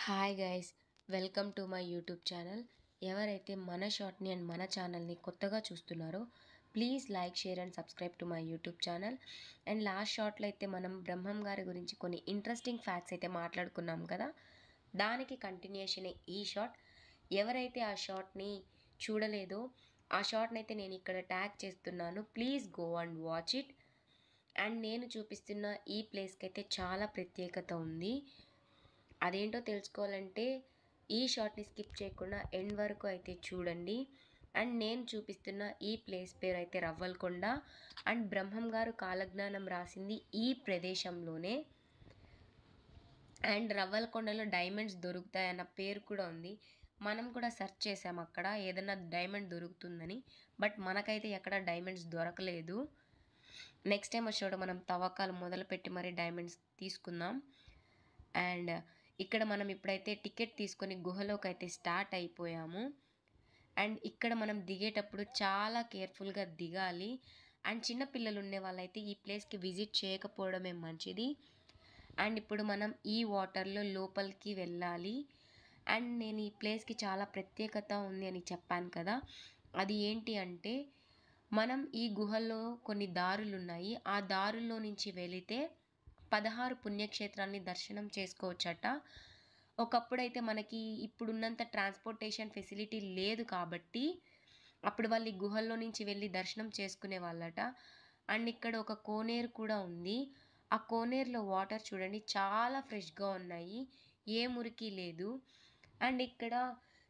Hi guys, welcome to my YouTube channel. ఎవరైతే మన షార్ట్ని అండ్ మన ఛానల్ని కొత్తగా చూస్తున్నారో please like, share and subscribe to my YouTube channel. And last షార్ట్లో అయితే మనం బ్రహ్మం గారి గురించి కొన్ని ఇంట్రెస్టింగ్ ఫ్యాక్ట్స్ అయితే మాట్లాడుకున్నాం కదా, దానికి కంటిన్యూషనే ఈ షార్ట్. ఎవరైతే ఆ షార్ట్ని చూడలేదో ఆ షార్ట్ని అయితే నేను ఇక్కడ ట్యాగ్ చేస్తున్నాను, please go and watch it. And నేను చూపిస్తున్న ఈ ప్లేస్కి అయితే చాలా ప్రత్యేకత ఉంది. అదేంటో తెలుసుకోవాలంటే ఈ షార్ట్ని స్కిప్ చేయకుండా ఎండ్ వరకు అయితే చూడండి. అండ్ నేను చూపిస్తున్న ఈ ప్లేస్ పేరు అయితే రవ్వలకొండ. అండ్ బ్రహ్మం గారు కాలజ్ఞానం రాసింది ఈ ప్రదేశంలోనే. అండ్ రవ్వలకొండలో డైమండ్స్ దొరుకుతాయన్న పేరు కూడా ఉంది. మనం కూడా సెర్చ్ చేసాం అక్కడ ఏదైనా డైమండ్ దొరుకుతుందని, బట్ మనకైతే ఎక్కడ డైమండ్స్ దొరకలేదు. నెక్స్ట్ టైం వచ్చేటప్పుడు మనం తవ్వకాలు మొదలుపెట్టి మరీ డైమండ్స్ తీసుకుందాం. అండ్ ఇక్కడ మనం ఇప్పుడైతే టికెట్ తీసుకొని గుహలోకి అయితే స్టార్ట్ అయిపోయాము. అండ్ ఇక్కడ మనం దిగేటప్పుడు చాలా కేర్ఫుల్గా దిగాలి. అండ్ చిన్నపిల్లలు ఉండే వాళ్ళైతే ఈ ప్లేస్కి విజిట్ చేయకపోవడమే మంచిది. అండ్ ఇప్పుడు మనం ఈ వాటర్లో లోపలికి వెళ్ళాలి. అండ్ నేను ఈ ప్లేస్కి చాలా ప్రత్యేకత ఉంది అని చెప్పాను కదా, అది ఏంటి అంటే మనం ఈ గుహల్లో కొన్ని దారులు ఉన్నాయి. ఆ దారుల్లో నుంచి వెళితే 16 పుణ్యక్షేత్రాన్ని దర్శనం చేసుకోవచ్చట. ఒకప్పుడైతే మనకి ఇప్పుడున్నంత ట్రాన్స్పోర్టేషన్ ఫెసిలిటీ లేదు కాబట్టి అప్పుడు వాళ్ళు ఈ గుహల్లో నుంచి వెళ్ళి దర్శనం చేసుకునే వాళ్ళట. అండ్ ఇక్కడ ఒక కోనేరు కూడా ఉంది. ఆ కోనేరులో వాటర్ చూడండి చాలా ఫ్రెష్గా ఉన్నాయి, ఏ మురికి లేదు. అండ్ ఇక్కడ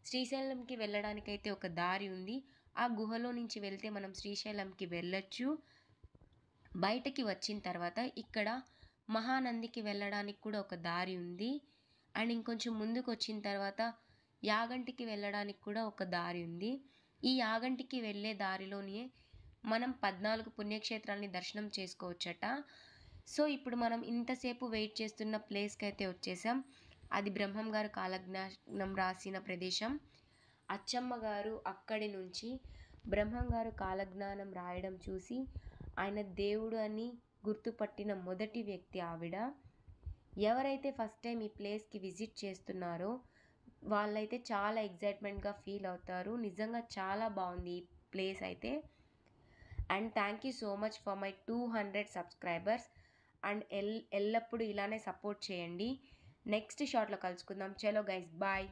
శ్రీశైలంకి వెళ్ళడానికైతే ఒక దారి ఉంది. ఆ గుహలో నుంచి వెళ్తే మనం శ్రీశైలంకి వెళ్ళొచ్చు. బయటకి వచ్చిన తర్వాత ఇక్కడ మహానందికి వెళ్ళడానికి కూడా ఒక దారి ఉంది. అండ్ ఇంకొంచెం ముందుకు వచ్చిన తర్వాత యాగంటికి వెళ్ళడానికి కూడా ఒక దారి ఉంది. ఈ యాగంటికి వెళ్ళే దారిలోనే మనం 14 పుణ్యక్షేత్రాలని దర్శనం చేసుకోవచ్చట. సో ఇప్పుడు మనం ఇంతసేపు వెయిట్ చేస్తున్న ప్లేస్కి అయితే వచ్చేసాం. అది బ్రహ్మం గారు కాలజ్ఞానం రాసిన ప్రదేశం. అచ్చమ్మ గారు అక్కడి నుంచి బ్రహ్మం గారు కాలజ్ఞానం రాయడం చూసి ఆయన దేవుడు అని గుర్తుపట్టిన మొదటి వ్యక్తి ఆవిడ. ఎవరైతే ఫస్ట్ టైం ఈ ప్లేస్కి విజిట్ చేస్తున్నారో వాళ్ళైతే చాలా ఎగ్జైట్మెంట్గా ఫీల్ అవుతారు. నిజంగా చాలా బాగుంది ఈ ప్లేస్ అయితే. And thank you so much for my 200 subscribers. And ఎల్లప్పుడూ ఇలానే సపోర్ట్ చేయండి. నెక్స్ట్ షార్ట్లో కలుసుకుందాం. చలో గైస్, బాయ్.